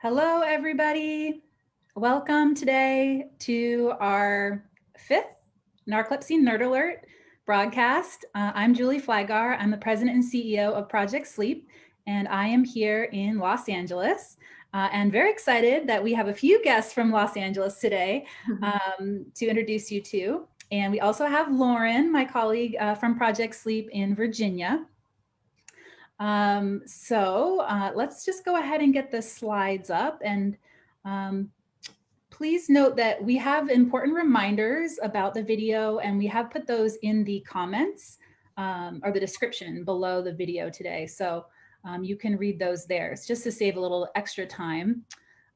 Hello, everybody. Welcome today to our fifth Narcolepsy Nerd Alert broadcast. I'm Julie Flygare. I'm the president and CEO of Project Sleep, and I am here in Los Angeles. And very excited that we have a few guests from Los Angeles today to introduce you to. And we also have Lauren, my colleague from Project Sleep in Virginia. Let's just go ahead and get the slides up, and please note that we have important reminders about the video, and we have put those in the comments or the description below the video today. So you can read those there. It's just to save a little extra time.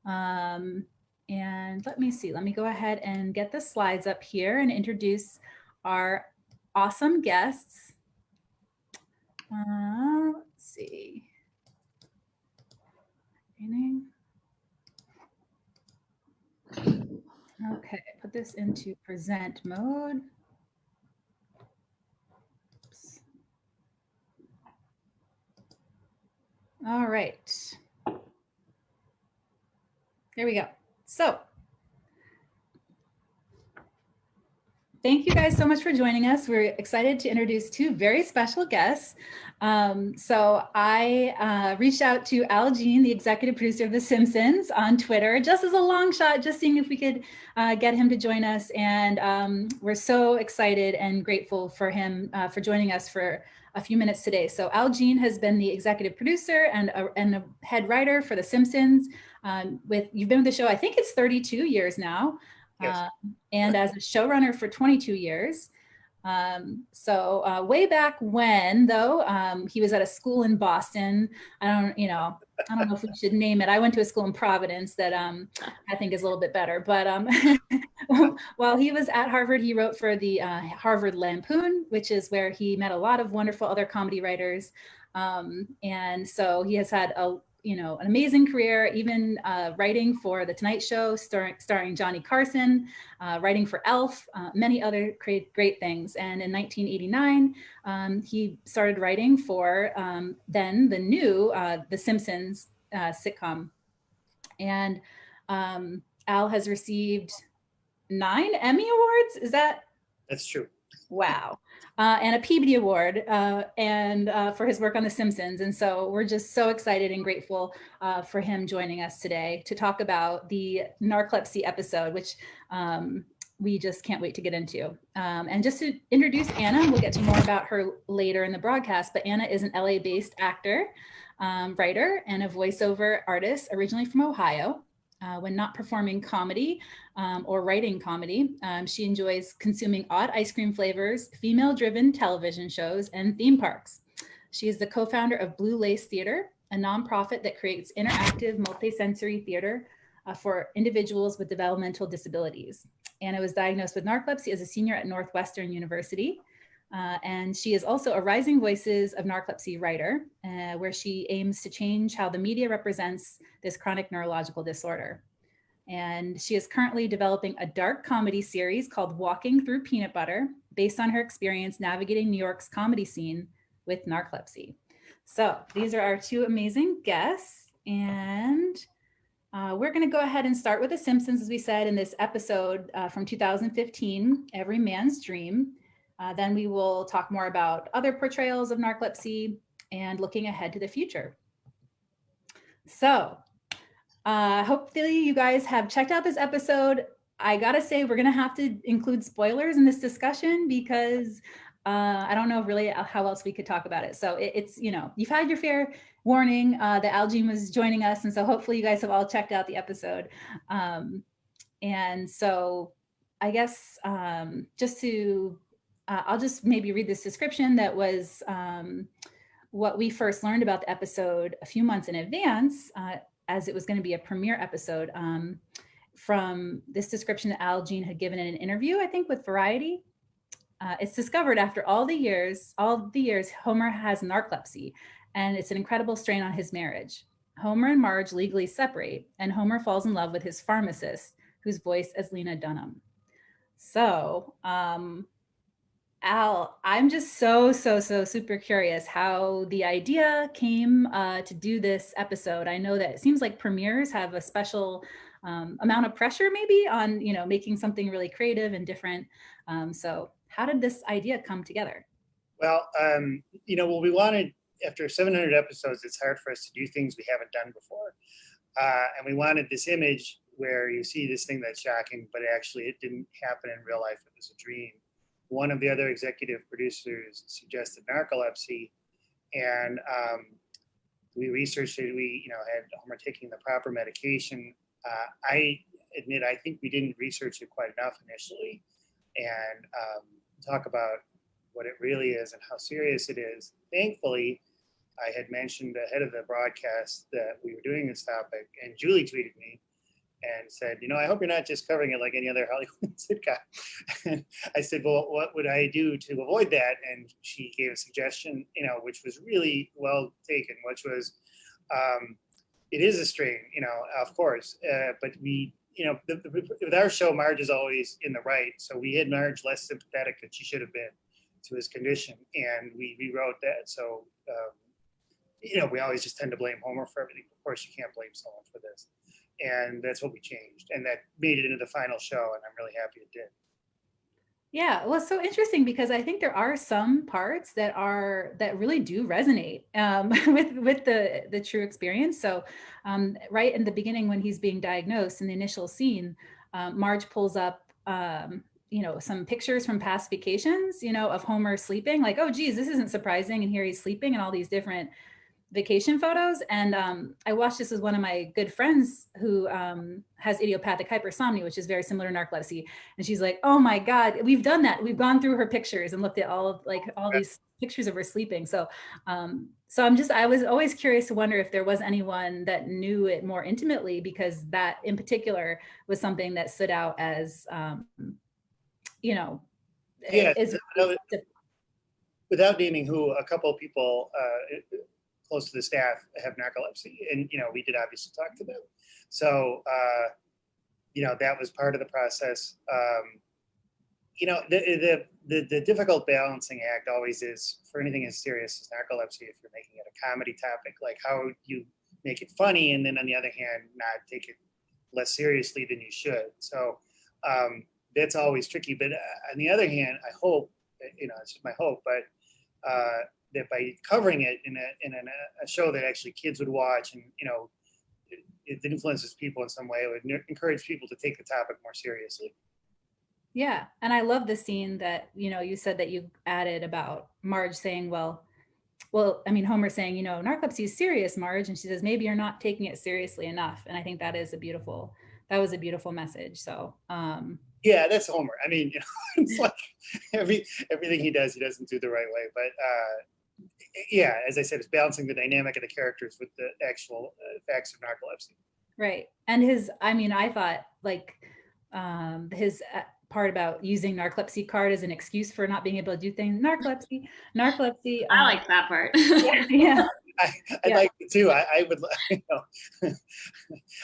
And let me see, let me go ahead and get the slides up here and introduce our awesome guests. Let's see. Okay, put this into present mode. Oops. All right. There we go. So thank you guys so much for joining us. We're excited to introduce two very special guests. So I reached out to Al Jean, the executive producer of The Simpsons, on Twitter, just as a long shot, just seeing if we could get him to join us. And we're so excited and grateful for him for joining us for a few minutes today. So Al Jean has been the executive producer and a head writer for The Simpsons. You've been with the show, I think it's 32 years now. Yes. And as a showrunner for 22 years. Way back when, though, he was at a school in Boston. I don't know if we should name it. I went to a school in Providence that I think is a little bit better. But while he was at Harvard, he wrote for the Harvard Lampoon, which is where he met a lot of wonderful other comedy writers. And so he has had an amazing career, even writing for The Tonight Show, starring Johnny Carson, writing for Elf, many other great things. And in 1989, he started writing for then the new The Simpsons sitcom. And Al has received 9 Emmy Awards. That's true. Wow. And a Peabody Award for his work on The Simpsons. And so we're just so excited and grateful for him joining us today to talk about the narcolepsy episode, which we just can't wait to get into. And just to introduce Anna, we'll get to more about her later in the broadcast, but Anna is an LA-based actor, writer, and a voiceover artist originally from Ohio. When not performing comedy or writing comedy, she enjoys consuming odd ice cream flavors, female-driven television shows, and theme parks. She is the co-founder of Blue Lace Theater, a nonprofit that creates interactive multisensory theater for individuals with developmental disabilities. Anna was diagnosed with narcolepsy as a senior at Northwestern University. And she is also a Rising Voices of Narcolepsy writer, where she aims to change how the media represents this chronic neurological disorder. And she is currently developing a dark comedy series called Walking Through Peanut Butter, based on her experience navigating New York's comedy scene with narcolepsy. So these are our two amazing guests. And we're going to go ahead and start with The Simpsons, as we said in this episode from 2015, Every Man's Dream. Then we will talk more about other portrayals of narcolepsy and looking ahead to the future. So hopefully you guys have checked out this episode. I gotta say, we're gonna have to include spoilers in this discussion because I don't know really how else we could talk about it. So it's, you've had your fair warning that Al Jean was joining us. And so hopefully you guys have all checked out the episode. And so I guess I'll just maybe read this description that was what we first learned about the episode a few months in advance, as it was going to be a premiere episode, from this description that Al Jean had given in an interview, I think, with Variety. It's discovered after all the years, Homer has narcolepsy, and it's an incredible strain on his marriage. Homer and Marge legally separate, and Homer falls in love with his pharmacist, whose voice is Lena Dunham. So, Al, I'm just so super curious how the idea came to do this episode. I know that it seems like premieres have a special amount of pressure maybe on, making something really creative and different. So how did this idea come together? Well, we wanted, after 700 episodes, it's hard for us to do things we haven't done before. And we wanted this image where you see this thing that's shocking, but actually it didn't happen in real life. It was a dream. One of the other executive producers suggested narcolepsy, and we researched it. We, had Homer taking the proper medication. I admit, I think we didn't research it quite enough initially, and talk about what it really is and how serious it is. Thankfully, I had mentioned ahead of the broadcast that we were doing this topic, and Julie tweeted me and said, I hope you're not just covering it like any other Hollywood sitcom. And I said, well, what would I do to avoid that? And she gave a suggestion, which was really well taken, which was, it is a strain, of course, but we, with our show, Marge is always in the right. So we had Marge less sympathetic than she should have been to his condition. And we rewrote that. So, we always just tend to blame Homer for everything. Of course, you can't blame someone for this. And that's what we changed. And that made it into the final show. And I'm really happy it did. Yeah, well, it's so interesting because I think there are some parts that really do resonate with the true experience. So right in the beginning, when he's being diagnosed in the initial scene, Marge pulls up some pictures from past vacations, of Homer sleeping, like, oh geez, this isn't surprising, and here he's sleeping, and all these different vacation photos. And I watched this with one of my good friends who has idiopathic hypersomnia, which is very similar to narcolepsy. And she's like, oh my God, we've done that. We've gone through her pictures and looked at all these pictures of her sleeping. So I was always curious to wonder if there was anyone that knew it more intimately, because that in particular was something that stood out as, without naming who, a couple of people close to the staff have narcolepsy, and we did obviously talk to them. So that was part of the process. The difficult balancing act always is, for anything as serious as narcolepsy, if you're making it a comedy topic, like how you make it funny, and then on the other hand not take it less seriously than you should. So that's always tricky. But on the other hand, I hope, it's just my hope, but that by covering it in a show that actually kids would watch, and it influences people in some way, it would encourage people to take the topic more seriously. Yeah, and I love the scene that you said that you added about Marge saying, well, Homer saying, narcolepsy is serious, Marge, and she says, maybe you're not taking it seriously enough. And I think that was a beautiful message. So yeah, that's Homer. I mean, it's like everything he doesn't do the right way. But yeah, as I said, it's balancing the dynamic of the characters with the actual facts of narcolepsy. Right. And I thought like his part about using narcolepsy card as an excuse for not being able to do things. Narcolepsy. I like that part. Yeah. I like it too. I would,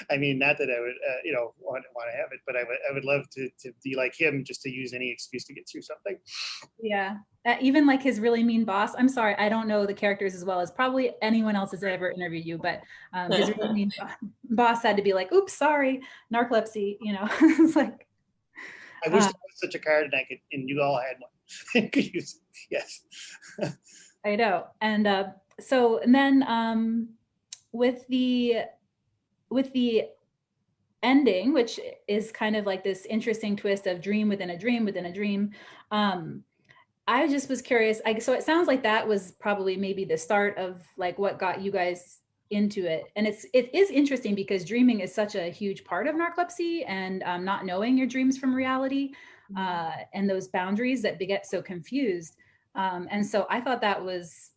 I mean, not that I would, want to have it, but I would love to be like him, just to use any excuse to get through something. Yeah. Even like his really mean boss. I'm sorry, I don't know the characters as well as probably anyone else has ever interviewed you, but his really mean boss had to be like, oops, sorry, narcolepsy, It's like, I wish there was such a card and you all had one. Could use it. Yes. I know. And and then with the ending, which is kind of like this interesting twist of dream within a dream within a dream, I just was curious. So it sounds like that was probably maybe the start of like what got you guys into it. And it is interesting because dreaming is such a huge part of narcolepsy, and not knowing your dreams from reality, and those boundaries that get so confused. And so I thought that was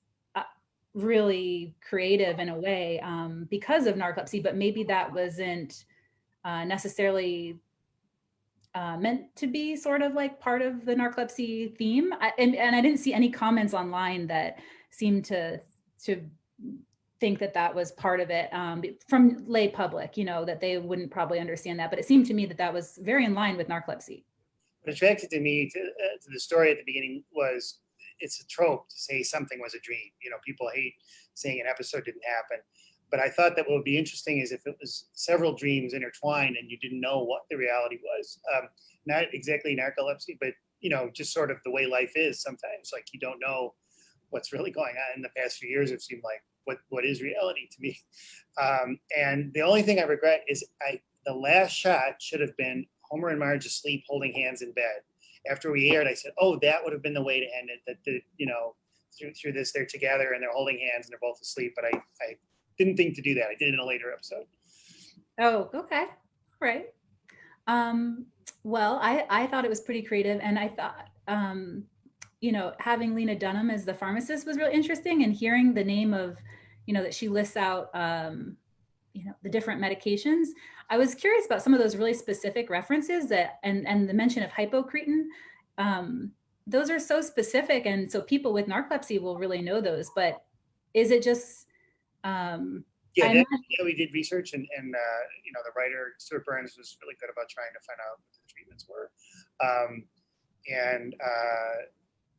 really creative in a way, because of narcolepsy, but maybe that wasn't necessarily meant to be sort of like part of the narcolepsy theme. And I didn't see any comments online that seemed to think that was part of it, from lay public, that they wouldn't probably understand that. But it seemed to me that was very in line with narcolepsy. what attracted to me to the story at the beginning was it's a trope to say something was a dream. You know, people hate saying an episode didn't happen. But I thought that what would be interesting is if it was several dreams intertwined and you didn't know what the reality was. Not exactly narcolepsy, but, you know, just sort of the way life is sometimes. Like you don't know what's really going on. In the past few years, it seemed like what is reality to me. And the only thing I regret is the last shot should have been Homer and Marge asleep holding hands in bed. After we aired, I said, oh, that would have been the way to end it. That you know, through this, they're together and they're holding hands and they're both asleep. But I didn't think to do that. I did it in a later episode. Oh, okay. All right. Well, I thought it was pretty creative, and I thought, you know, having Lena Dunham as the pharmacist was really interesting, and hearing the name of, you know, that she lists out, you know, the different medications. I was curious about some of those really specific references that, and the mention of hypocretin. Those are so specific, and so people with narcolepsy will really know those. But is it just yeah, we did research, and you know, the writer Stuart Burns was really good about trying to find out what the treatments were.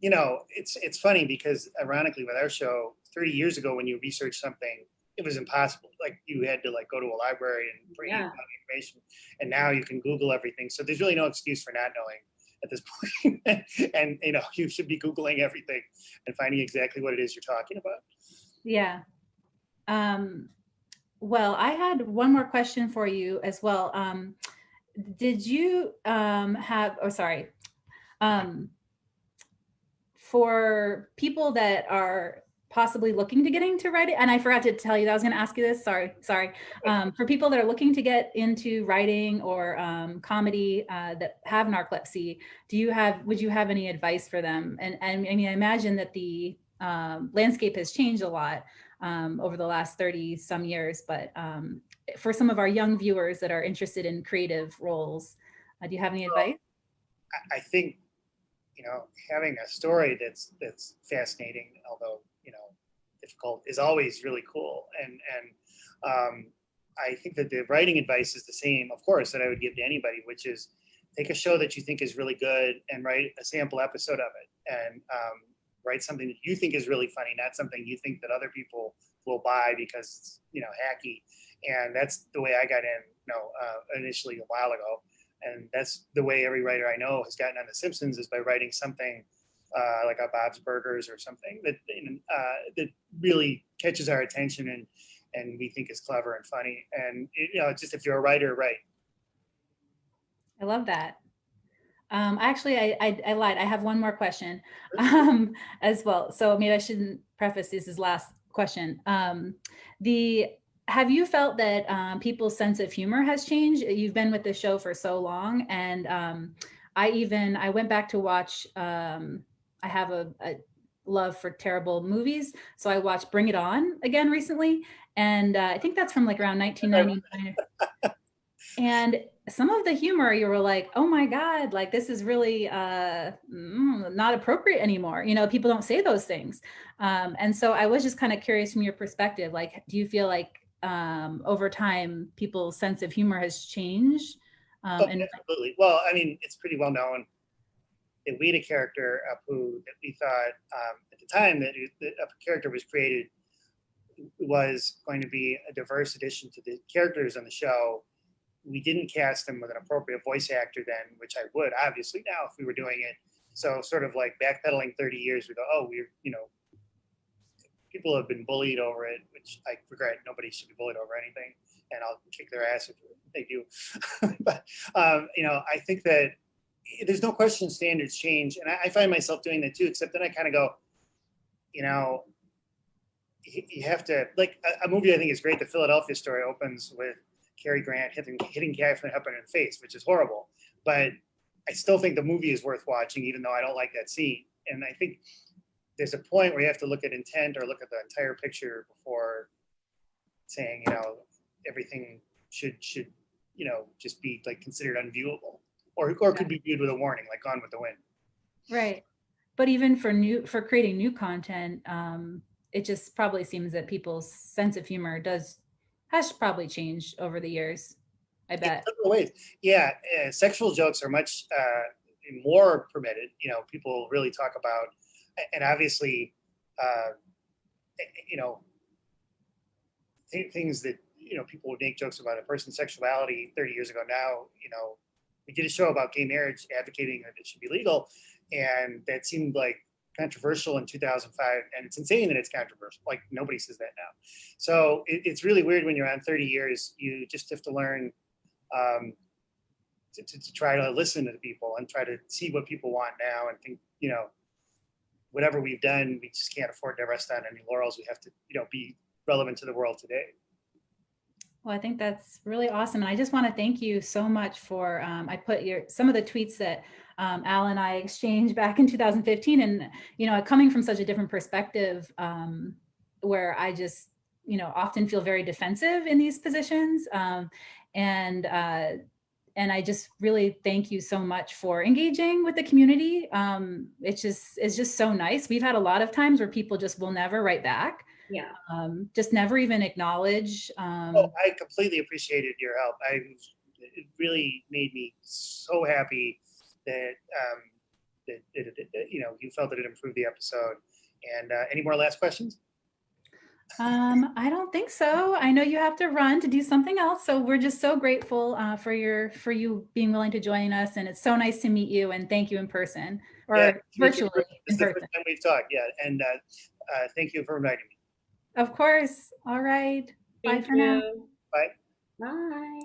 You know, it's funny because ironically, with our show, 30 years ago, when you researched something, it was impossible. Like you had to like go to a library and bring out information, and now you can Google everything. So there's really no excuse for not knowing at this point. And you know, you should be Googling everything and finding exactly what it is you're talking about. Yeah. Well, I had one more question for you as well. Did you for people that are possibly looking to get into writing, and I forgot to tell you that I was going to ask you this. Sorry. For people that are looking to get into writing or comedy that have narcolepsy, would you have any advice for them? And I mean, I imagine that the landscape has changed a lot over the last 30 some years, but for some of our young viewers that are interested in creative roles, do you have any advice? I think, you know, having a story that's fascinating, although, you know, difficult, is always really cool. And I think that the writing advice is the same, of course, that I would give to anybody, which is take a show that you think is really good and write a sample episode of it, and write something that you think is really funny, not something you think that other people will buy because it's, you know, hacky. And that's the way I got in, you know, initially a while ago. And that's the way every writer I know has gotten on The Simpsons, is by writing something like a Bob's Burgers or something that really catches our attention and we think is clever and funny. And you know, just if you're a writer, right? I love that. Actually, I lied. I have one more question as well. So maybe I shouldn't preface this as last question. Have you felt that people's sense of humor has changed? You've been with the show for so long, and I went back to watch. I have a love for terrible movies, so I watched Bring It On again recently, and I think that's from like around 1999. And some of the humor, you were like, oh my God, like this is really not appropriate anymore. You know, people don't say those things. And so I was just kind of curious from your perspective, like, do you feel like over time, people's sense of humor has changed? Absolutely. Well, I mean, it's pretty well known that we had a character, Apu, that we thought at the time that a character was created was going to be a diverse addition to the characters on the show. We didn't cast him with an appropriate voice actor then, which I would obviously now if we were doing it. So sort of like backpedaling 30 years, we go, oh, we're, you know, people have been bullied over it, which I regret. Nobody should be bullied over anything, and I'll kick their ass if they do. But, you know, I think that there's no question standards change. And I find myself doing that too, except then I kind of go, you know, you have to, like a movie I think is great. The Philadelphia Story opens with Cary Grant hitting Katharine Hepburn in the face, which is horrible. But I still think the movie is worth watching, even though I don't like that scene. And I think there's a point where you have to look at intent or look at the entire picture before saying, you know, everything should you know, just be like considered unviewable, or could be viewed with a warning, like Gone with the Wind. Right. But even for creating new content, it just probably seems that people's sense of humor has probably changed over the years, I bet. In several ways. Yeah, sexual jokes are much more permitted. You know, people really talk about, and obviously, you know, things that, you know, people would make jokes about a person's sexuality 30 years ago. Now, you know, we did a show about gay marriage, advocating that it should be legal, and that seemed like controversial in 2005, and it's insane that it's controversial. Like, nobody says that now. So it's really weird when you're on 30 years. You just have to learn to try to listen to the people and try to see what people want now, and think, you know, whatever we've done, we just can't afford to rest on any laurels. We have to, you know, be relevant to the world today. Well, I think that's really awesome. And I just want to thank you so much for, I put some of the tweets that Al and I exchanged back in 2015. And, you know, coming from such a different perspective, where I just, you know, often feel very defensive in these positions. And I just really thank you so much for engaging with the community. It's just so nice. We've had a lot of times where people just will never write back. Yeah. Just never even acknowledge. Oh, I completely appreciated your help. It really made me so happy that you know, you felt that it improved the episode. And any more last questions? I don't think so. I know you have to run to do something else. So we're just so grateful for you being willing to join us. And it's so nice to meet you, and thank you in person or virtually. It's the first time we've talked. Yeah. And thank you for inviting me. Of course. All right. Bye for now. Bye. Bye.